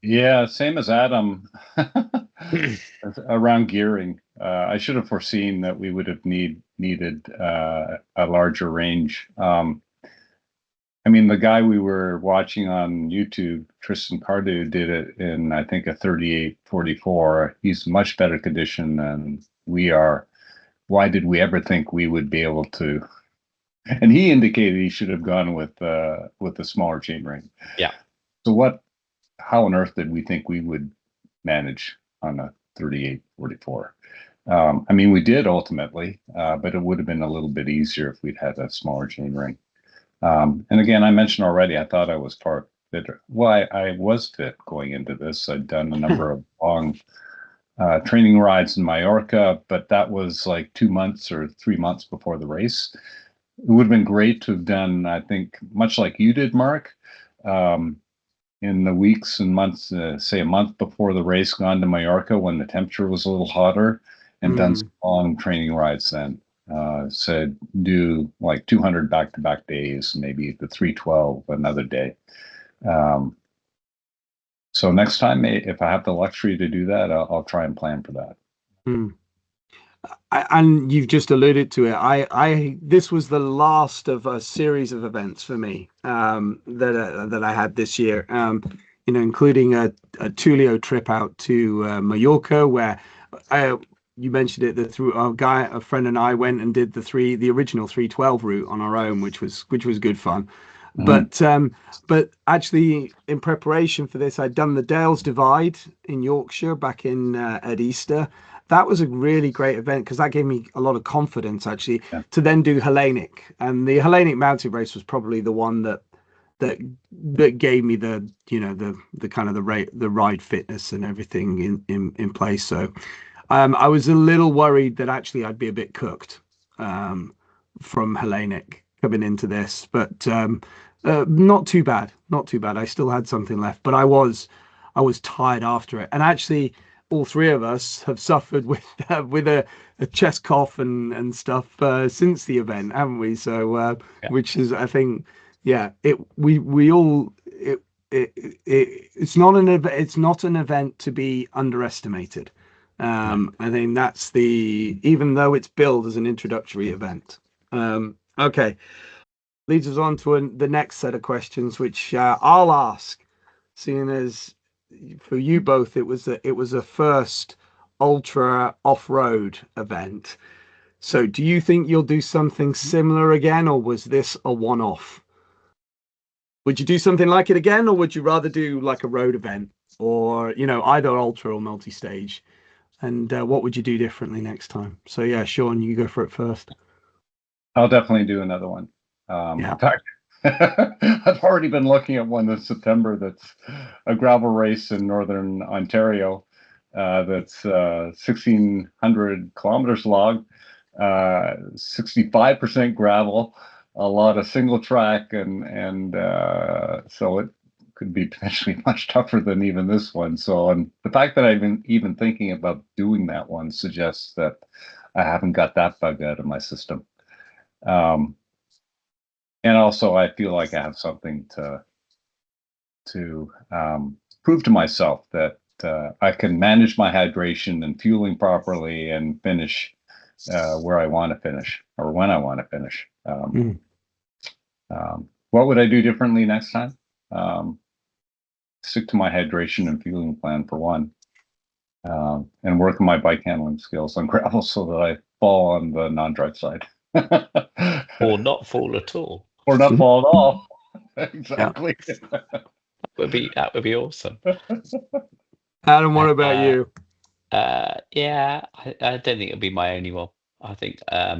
Yeah, same as Adam. Around gearing, I should have foreseen that we would have needed a larger range. I mean, the guy we were watching on YouTube, Tristan Cardew, did it in, I think, a 38-44. He's much better condition than we are. Why did we ever think we would be able to? And he indicated he should have gone with the smaller chain ring. Yeah. So how on earth did we think we would manage on a 38-44? I mean, we did ultimately, but it would have been a little bit easier if we'd had a smaller chain ring. And again, I mentioned already, I thought I was far fitter. Well, I was fit going into this. I'd done a number of long training rides in Mallorca, but that was like 2 months or 3 months before the race. It would have been great to have done, I think, much like you did, Mark, in the weeks and months, say a month before the race, gone to Mallorca when the temperature was a little hotter, and done some long training rides then. Said do like 200 back-to-back days, maybe the 312 another day. So next time, if I have the luxury to do that, I'll try and plan for that. And you've just alluded to it. This was the last of a series of events for me that I had this year. Including a Tullio trip out to Mallorca, where you mentioned it, a friend and I went and did the original 312 route on our own, which was good fun. But actually, in preparation for this, I'd done the Dales Divide in Yorkshire back in at Easter. That was a really great event because that gave me a lot of confidence actually to then do Hellenic, and the Hellenic mountain race was probably the one that gave me the kind of the ride fitness and everything in place. So I was a little worried that actually I'd be a bit cooked from Hellenic coming into this, but not too bad. I still had something left, but I was tired after it. And actually, all three of us have suffered with a chest cough and stuff since the event, haven't we? So which is, I think, it's not an event to be underestimated. I think that's even though it's billed as an introductory event. Okay, leads us on to the next set of questions, which I'll ask, seeing as for you both, it was a first ultra off-road event. So do you think you'll do something similar again, or was this a one-off? Would you do something like it again, or would you rather do like a road event, or either ultra or multi-stage? And what would you do differently next time? So yeah, Sean, you go for it first. I'll definitely do another one. In fact, I've already been looking at one in September that's a gravel race in northern Ontario that's 1,600 kilometers long, 65% gravel, a lot of single track, and so it could be potentially much tougher than even this one. So, and the fact that I've been even thinking about doing that one suggests that I haven't got that bug out of my system. And also, I feel like I have something to prove to myself that I can manage my hydration and fueling properly and finish where I want to finish or when I want to finish. What would I do differently next time? Stick to my hydration and fueling plan for one, and work on my bike handling skills on gravel so that I fall on the non-drive side. Or not fall at all. Or not fall at all. Exactly. That would be awesome. Adam, what about you? Yeah, I don't think it'll be my only one. I think I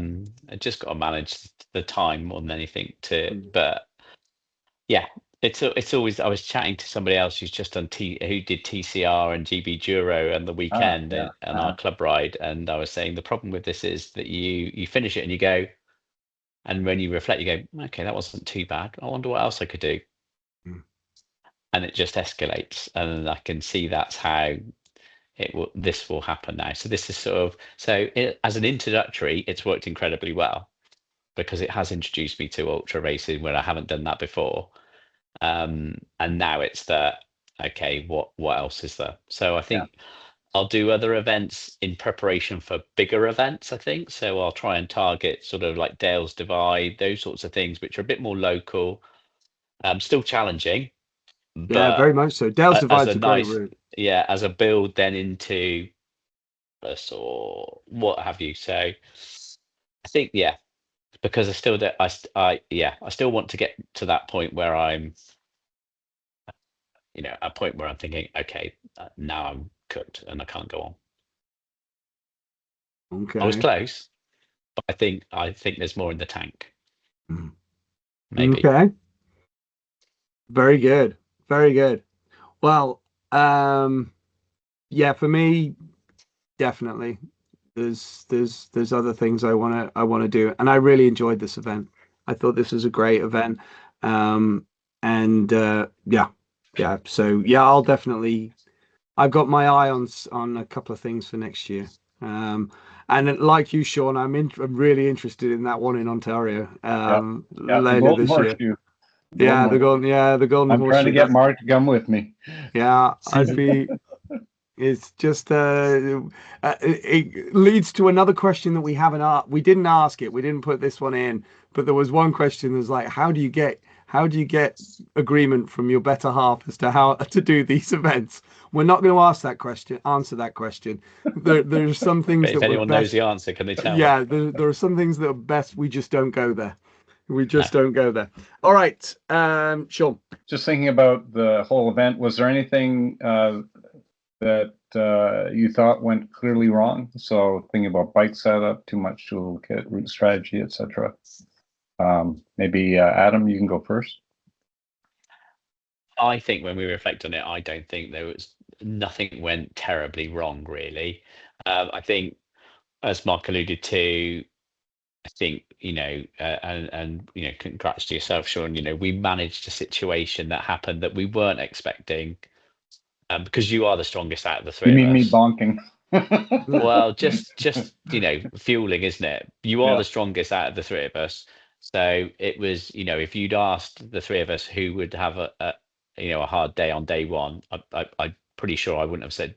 just got to manage the time more than anything but yeah, it's always, I was chatting to somebody else who's just done who did TCR and GB Duro and the weekend yeah. and our club ride, and I was saying the problem with this is that you finish it and you go, and when you reflect you go, okay, that wasn't too bad, I wonder what else I could do. And it just escalates, and I can see that's how this will happen now. So this is sort of, as an introductory, it's worked incredibly well because it has introduced me to ultra racing where I haven't done that before. And now it's okay, what else is there? So I think I'll do other events in preparation for bigger events, I think. So I'll try and target sort of like Dale's Divide, those sorts of things, which are a bit more local, still challenging, Yeah, but very much so. Dale's as Divide's a a great nice, route. yeah, as a build then into us or what have you. So I think, yeah, because I still do, I still want to get to that point where I'm, a point where I'm thinking, okay, now I'm cooked and I can't go on. Okay. I was close, but I think there's more in the tank. Maybe. Okay. Very good. Very good. Well, yeah, for me, definitely. There's other things I wanna do, and I really enjoyed this event. I thought this was a great event. And yeah. So yeah, I've got my eye on a couple of things for next year. And like you, Sean, I'm really interested in that one in Ontario. The Later Golden this year. Horseshoe. Yeah, the Golden I'm Horseshoe. trying to get Mark to come with me. Yeah, I'd be. It's just it leads to another question that we didn't ask it. We didn't put this one in, but there was one question that's like, how do you get agreement from your better half as to how to do these events? We're not going to answer that question. There's some things But if that anyone knows the answer, can they tell me? Yeah, there are some things that are best we just don't go there. We just No. don't go there. All right, Sean. Just thinking about the whole event, was there anything that you thought went clearly wrong? So thinking about bike setup, too much toolkit, route strategy, etc. Maybe Adam, you can go first. I think when we reflect on it, I don't think nothing went terribly wrong, really. I think, as Mark alluded to, I think, and congrats to yourself, Sean, we managed a situation that happened that we weren't expecting, because you are the strongest out of the three You of mean me us. bonking? Well, just fueling, isn't it? You are Yeah. the strongest out of the three of us. So it was, if you'd asked the three of us who would have a hard day on day one, I'm pretty sure I wouldn't have said,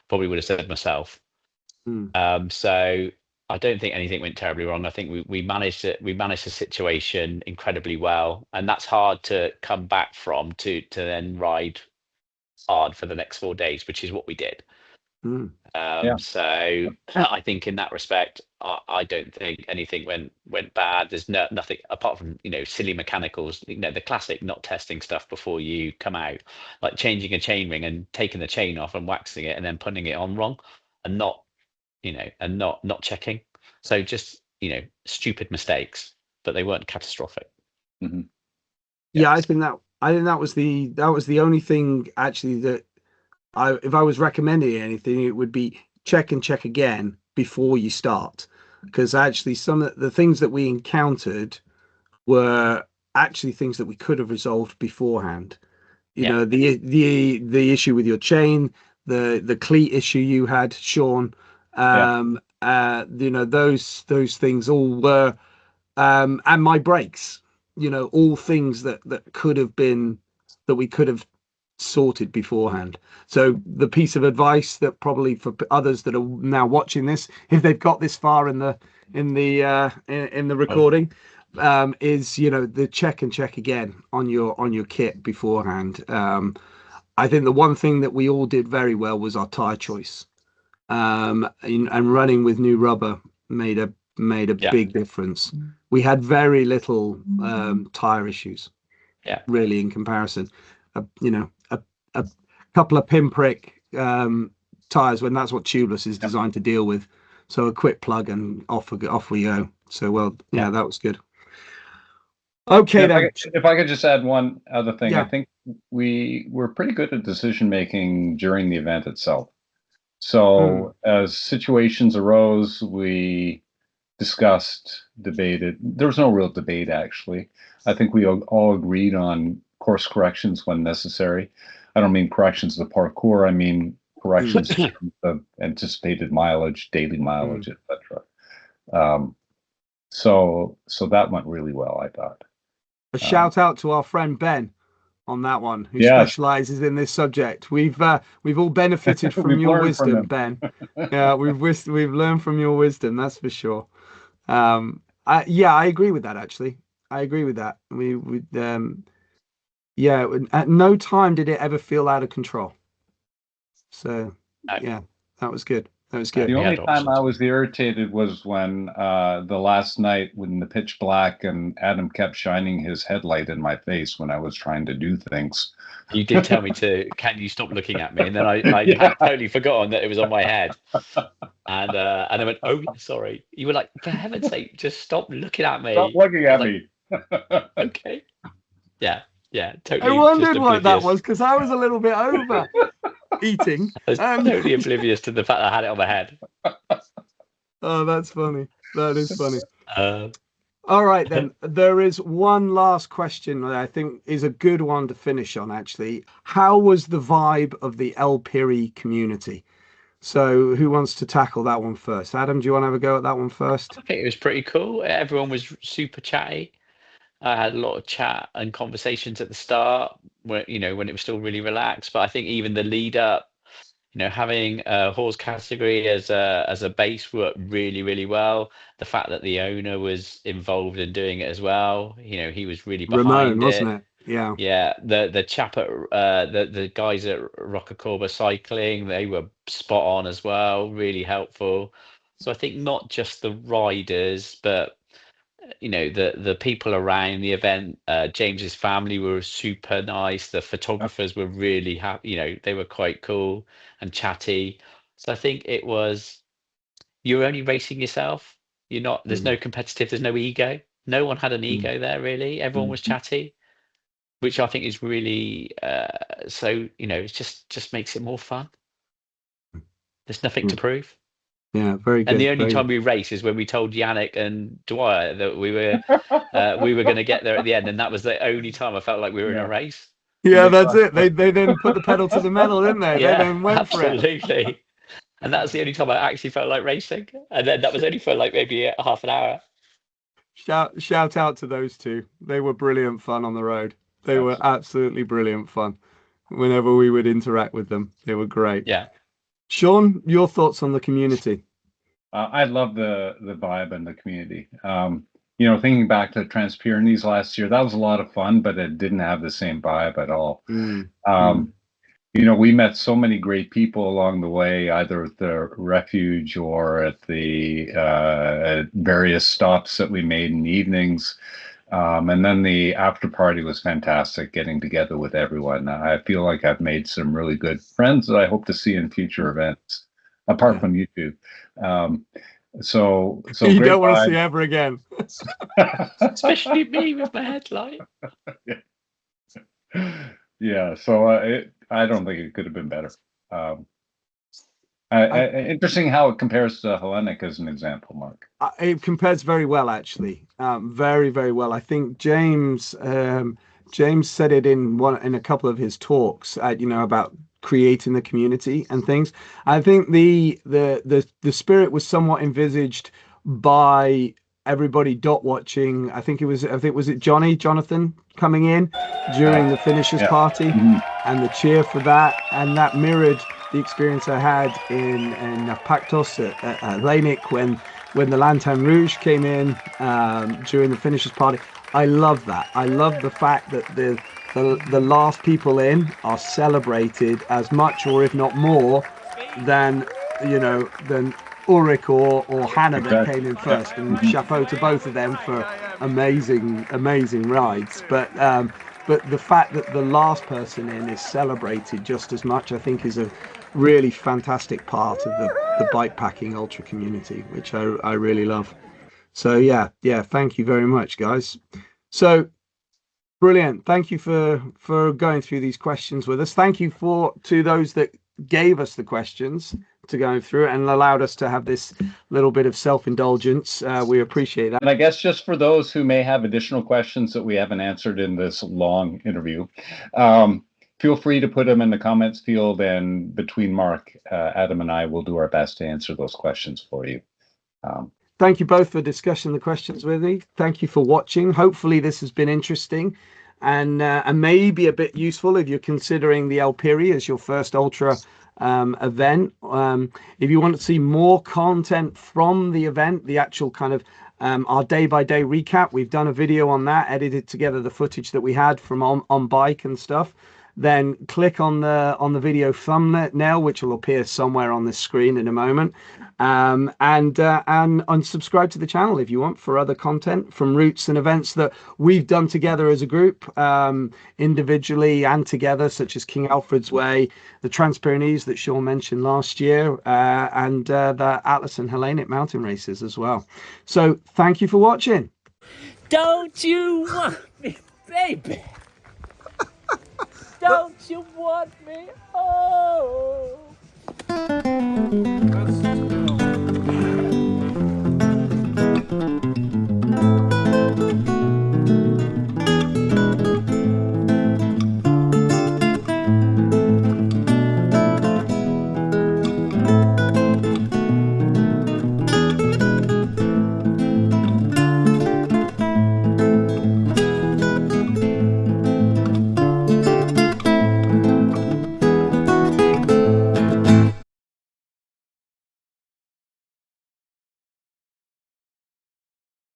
probably would have said myself. So I don't think anything went terribly wrong. I think we managed it. We managed the situation incredibly well, and that's hard to come back from to then ride hard for the next 4 days, which is what we did. So I think in that respect, I don't think anything went bad. There's nothing apart from silly mechanicals, the classic not testing stuff before you come out, like changing a chain ring and taking the chain off and waxing it and then putting it on wrong, and not checking. So just stupid mistakes, but they weren't catastrophic. Mm-hmm. Yeah, I think that was the only thing actually that if I was recommending anything, it would be check and check again before you start, because actually some of the things that we encountered were actually things that we could have resolved beforehand. The issue with your chain, the cleat issue you had, Sean, those things all were, and my brakes, all things that could have been, that we could have sorted beforehand. So the piece of advice that probably for others that are now watching this, if they've got this far in the recording, is the check and check again on your kit beforehand. I think the one thing that we all did very well was our tire choice, and running with new rubber made a big difference. We had very little tire issues, really, in comparison. A couple of pinprick tires, when that's what tubeless is designed to deal with. So a quick plug and off we go. So that was good. Okay, then. If I could just add one other thing, Yeah. I think we were pretty good at decision making during the event itself. So as situations arose, we discussed, debated. There was no real debate, actually. I think we all agreed on course corrections when necessary. I don't mean corrections of the parcours. I mean corrections in terms of anticipated mileage, daily mileage, etc. So that went really well, I thought. A shout out to our friend Ben on that one, who Yes. specializes in this subject. We've all benefited from We've your learned from wisdom, him. Ben. Yeah, we've learned from your wisdom, that's for sure. Yeah, I agree with that, actually. I agree with that. Yeah, at no time did it ever feel out of control. So yeah, that was good. That was good. The We only had time I options. was irritated was when the last night when the pitch black and Adam kept shining his headlight in my face when I was trying to do things. You did tell me to, can you stop looking at me? And then I Yeah. had totally forgotten that it was on my head. And I went, oh, sorry. You were like, for heaven's sake, just stop looking at me. Stop looking I at was me. like, okay. Yeah, I totally just wondered what that oblivious. was because I was a little bit over eating. I was totally oblivious to the fact that I had it on my head. Oh, that's funny. That is funny. Uh, All right, then. There is one last question that I think is a good one to finish on, actually. How was the vibe of the El Piri community? So who wants to tackle that one first? Adam, do you want to have a go at that one first? I think it was pretty cool. Everyone was super chatty. I had a lot of chat and conversations at the start, when when it was still really relaxed. But I think even the lead up, having a horse category as a base worked really, really well. The fact that the owner was involved in doing it as well, he was really Ramon, behind wasn't it. it? Yeah. Yeah, the chap at the guys at Rocacorba Cycling, they were spot on as well, really helpful. So I think not just the riders, but the people around the event. James's family were super nice. The photographers were really happy. They were quite cool and chatty. So I think it was, you're only racing yourself. You're not. There's no competitive. There's no ego. No one had an ego there really. Everyone was chatty, which I think is really so. It just makes it more fun. There's nothing to prove. Yeah, very good. And the only very time good. we raced is when we told Yannick and Dwyer that we were going to get there at the end, and that was the only time I felt like we were in a race. Yeah, that's it. They then put the pedal to the metal, didn't they? They Yeah, then went for it. absolutely. And that's the only time I actually felt like racing. And then that was only for like maybe half an hour. Shout out to those two. They were brilliant fun on the road. They were absolutely brilliant fun. Whenever we would interact with them, they were great. Yeah. Sean, your thoughts on the community? I love the vibe and the community. Thinking back to Transpyrenees last year, that was a lot of fun, but it didn't have the same vibe at all. We met so many great people along the way, either at the refuge or at the at various stops that we made in the evenings. And then the after party was fantastic, getting together with everyone. I feel like I've made some really good friends that I hope to see in future events, apart from YouTube. So you great don't want to vibe. see ever again. Especially me with my headlight. Yeah, so I don't think it could have been better. Interesting how it compares to Hellenic as an example, Mark. It compares very well, actually. Very, very well. I think James said it in a couple of his talks, about creating the community and things. I think the spirit was somewhat envisaged by everybody dot watching. I think was it Jonathan coming in during the finishers party and the cheer for that, and that mirrored the experience I had in Pactos at Lanic when the Lanterne Rouge came in during the finishers party. I love that. I love the fact that the last people in are celebrated as much, or if not more, than Ulrich or Hannah that came in first. And chapeau to both of them for amazing rides. But the fact that the last person in is celebrated just as much, I think, is a really fantastic part of the bikepacking ultra community, which I really love. So yeah, thank you very much, guys. So Brilliant. Thank you for going through these questions with us. Thank you to those that gave us the questions to go through and allowed us to have this little bit of self-indulgence. We appreciate that. And I guess just for those who may have additional questions that we haven't answered in this long interview, feel free to put them in the comments field, and between Mark, Adam, and I will do our best to answer those questions for you. Thank you both for discussing the questions with me. Thank you for watching. Hopefully this has been interesting and maybe a bit useful if you're considering the El Piri as your first ultra event. If you want to see more content from the event, the actual kind of our day-by-day recap, we've done a video on that, edited together the footage that we had from on bike and stuff. Then click on the video thumbnail, which will appear somewhere on this screen in a moment, and unsubscribe to the channel if you want for other content from routes and events that we've done together as a group, individually and together, such as King Alfred's Way, the Trans-Pyrenees that Sean mentioned last year, and the Atlas and Hellenic mountain races as well. So thank you for watching. Don't you want me, baby? Don't you want me? Oh.